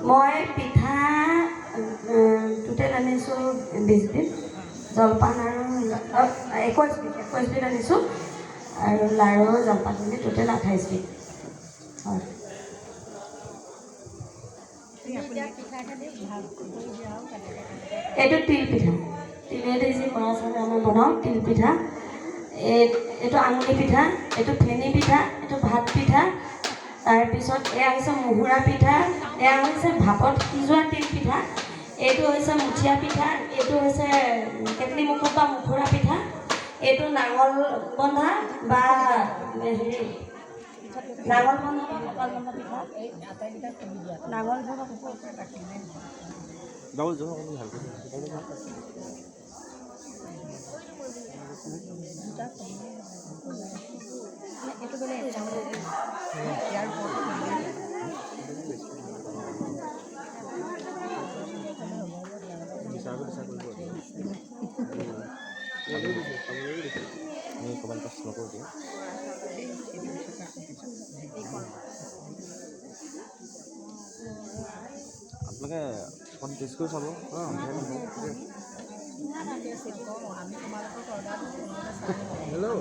মই পিঠা টোটেল আনিছোঁ 20 বিধ, জলপান আৰু 21 বিধ আনিছোঁ, আৰু লাড়ু জলপান মিলি টোটেল 28 বিধ। হয়, এইটো তিল পিঠা, তিলেদি যি বৰা চাউল আমি বনাওঁ তিল পিঠা। এইটো আঙুলি পিঠা, এইটো ফেনী পিঠা, এইটো ভাত পিঠা। তাৰপিছত এয়া হৈছে মুহুৰা পিঠা, এয়া হৈছে ভাপত সিজোৱা তিল পিঠা, এইটো হৈছে মুঠীয়া পিঠা, এইটো হৈছে কেটলি মুখত বা মুখুৰা পিঠা, এইটো নাঙল বন্ধা বা হেৰি নাঙল বন্ধা বা কঁকাল বন্ধা পিঠা, নাঙল বন্ধা আপোনালোকে অকণ টেষ্ট কৰি চাব। হেল্ল'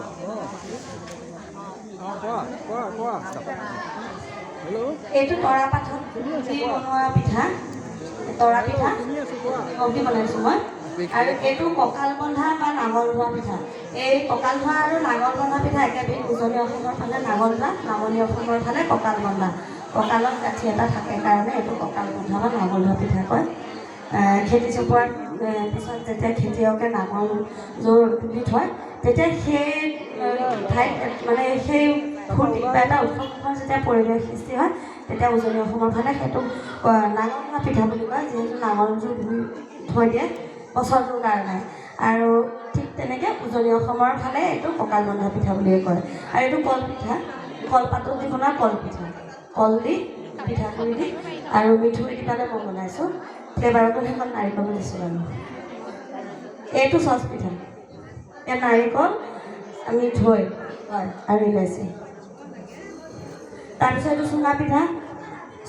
হেল্ল', এইটো তৰা পাতত দি বনোৱা পিঠা, তৰা পিঠা দি বনাইছোঁ মই। আৰু এইটো কঁকাল বন্ধা বা নাঙল ধোৱা পিঠা। এই কঁকাল ধোৱা আৰু নাঙল বন্ধা পিঠা একেবিধ। উজনি অসমৰ ফালে নাঙল ধোৱা, নামনি অসমৰ ফালে কঁকাল বন্ধা। কঁকালত গাঁঠি এটা থাকে কাৰণে এইটো কঁকাল বন্ধা বা নাঙল ধোৱা পিঠা কয়। খেতি চপোৱাৰ পিছত যেতিয়া খেতিয়কে নাঙল যোৰ তুলি থয়, তেতিয়া সেই ঠাইত মানে সেই ফূৰ্তি বা এটা উৎসৱৰ যেতিয়া পৰিৱেশ সৃষ্টি হয়, তেতিয়া উজনি অসমৰ ফালে সেইটো নাঙল ধোৱা পিঠা বুলি কয়, যিহেতু নাঙলযোৰ ধুই থৈ দিয়ে বছৰটোৰ কাৰণে। আৰু ঠিক তেনেকৈ উজনি অসমৰ ফালে এইটো কঁকাল বন্ধা পিঠা বুলিয়ে কয়। আৰু এইটো কল পিঠা, কলপাতত দি বনোৱা কল পিঠা, কল দি পিঠাগুড়ি দি আৰু মিঠৈ দি পেলাই মই বনাইছোঁ। ফ্লেভাৰটো সেইখন নাৰিকল দিছোঁ আৰু এইটো চচ পিঠা, ইয়াত নাৰিকল মিঠৈ হয় আৰু ইলাচি। তাৰপিছত এইটো চুঙা পিঠা।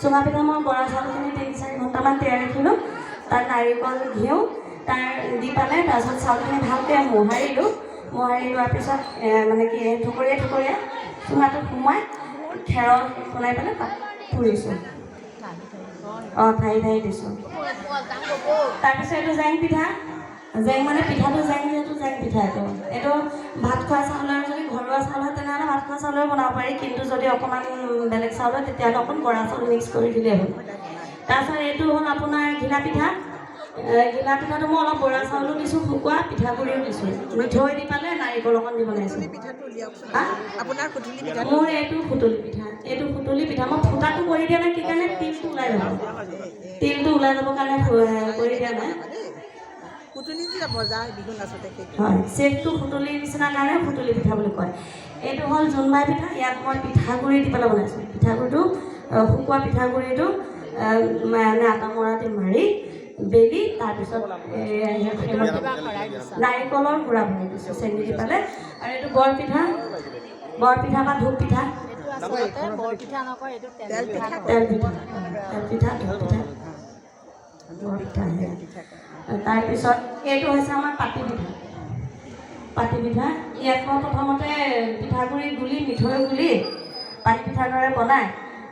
চুঙা পিঠা মই বৰা চাউলখিনি 3-4 ঘণ্টামান তিয়াই ৰাখিলোঁ, তাত নাৰিকল ঘিউ তাৰ দি পেলাই তাৰপিছত চাউলখিনি ভালকৈ মোহাৰিলোঁ। মোহাৰি লোৱাৰ পিছত মানে কি ঠুকৰীয়া চুঙাটোত সোমাই খেৰৰ বনাই পেলাই তাত পুৰিছোঁ। ঠাৰি দিছোঁ। তাৰপিছত এইটো জেং পিঠা। জেং মানে পিঠাটো জেং, যিহেতু জেং পিঠা এইটো ভাত খোৱা চাউলৰ, যদি ঘৰুৱা চাউল হয় তেনেহ'লে ভাত খোৱা চাউলেও বনাব পাৰি, কিন্তু যদি অকণমান বেলেগ চাউল হয় তেতিয়াহ'লে অকণ বৰা চাউল মিক্স কৰি দিলেই হ'ল। তাৰপিছত এইটো হ'ল আপোনাৰ ঘিলা পিঠা। ঘিলা পিঠাটো মই অলপ বৰা চাউলো দিছোঁ, শুকোৱা পিঠাগুড়িও দিছোঁ, মিঠৈ দি পেলাই নাৰিকল অকণ দি বনাইছোঁ। মোৰ এইটো সুতুলি পিঠা। এইটো সুতুলি পিঠা মই ফুটাটো কৰি দিয়া নাই, কি কাৰণে তিলটো ওলাই যাব, তিলটো ওলাই যাবৰ কাৰণে কৰি দিয়া নাই। হয়, চেপটো সুতুলিৰ নিচিনা কাৰণে সুতুলি পিঠা বুলি কয়। এইটো হ'ল জোনবাই পিঠা। ইয়াত মই পিঠাগুড়ি দি পেলাই বনাইছোঁ। পিঠাগুড়িটো শুকোৱা পিঠাগুড়িটো মানে আটা মৰা দি মাৰি বেলি তাৰপিছত নাৰিকলৰ গুড়া ভৰাই দিছোঁ, চেনি দি পেলাই। আৰু এইটো বৰপিঠা বা ধূপ পিঠা। তেল পিঠা, ধূপ পিঠা, বৰপিঠা। তাৰপিছত এইটো হৈছে আমাৰ পাতি পিঠা। পাতি পিঠা ইয়াত মই প্ৰথমতে পিঠাগুড়ি গুলি, মিঠৈ গুলি পাতি পিঠাৰ দৰে বনাই,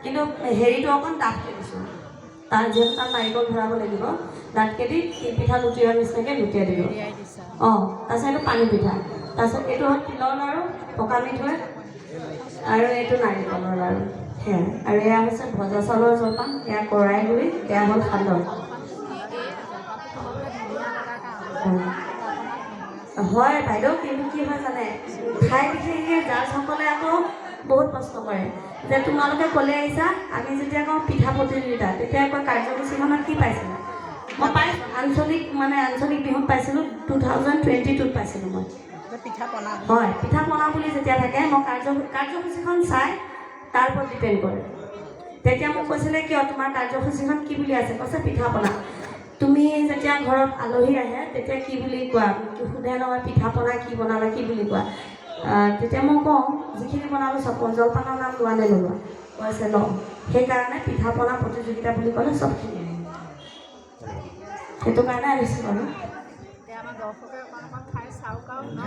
কিন্তু হেৰিটো অকণ ডাঠকৈ দিছোঁ। যিহেতু তাত নাৰিকল ভৰাব লাগিব, ডাঠকৈ দি তিলপিঠা লুটিওৱাৰ নিচিনাকৈ লুটিয়াই দিলোঁ। তাৰপিছত এইটো পানী পিঠা। তাৰপিছত এইটো হ'ল তিলৰ লাড়ু, পকা মিঠৈ, আৰু এইটো নাৰিকলৰ লাড়ু। সেয়া। আৰু এয়া হৈছে ভজা চাউলৰ জলপান, এয়া কৰাই গুড়ি, এয়া হ'ল সান্দহ। হয় বাইদেউ, কিন্তু কি হয় জানে, ঠাই বিশেষে জাজসকলে আকৌ বহুত প্ৰশ্ন কৰে যে তোমালোকে ক'লে আহিছা, আমি যেতিয়া কওঁ পিঠা প্ৰতিযোগিতা তেতিয়া কয় কাৰ্যসূচীখনত কি পাইছিলা? মই পাইছোঁ, আঞ্চলিক বিহুত পাইছিলোঁ, 2022ত পাইছিলোঁ মই। হয়, পিঠা পনা বুলি যেতিয়া থাকে, মই কাৰ্যসূচীখন চাই তাৰ ওপৰত ডিপেণ্ড কৰে। তেতিয়া মোক কৈছিলে কিয় তোমাৰ কাৰ্যসূচীখন কি বুলি আছে? কৈছে পিঠা পনা। তুমি যেতিয়া ঘৰত আলহী আহে তেতিয়া কি বুলি কোৱা? সোধে নহয় পিঠা পনা কি বনালা, কি বুলি কোৱা? তেতিয়া মই কওঁ যিখিনি বনালোঁ চব জলপানৰ নাম লোৱা নে নোলোৱা। কৈছে লওঁ সেইকাৰণে পিঠা পনা প্ৰতিযোগিতা বুলি ক'লে চবখিনি সেইটো কাৰণে আহিছোঁ বাৰু আমাৰ দৰ্শকে অকণ অকণ খাই চাওক আৰু ন।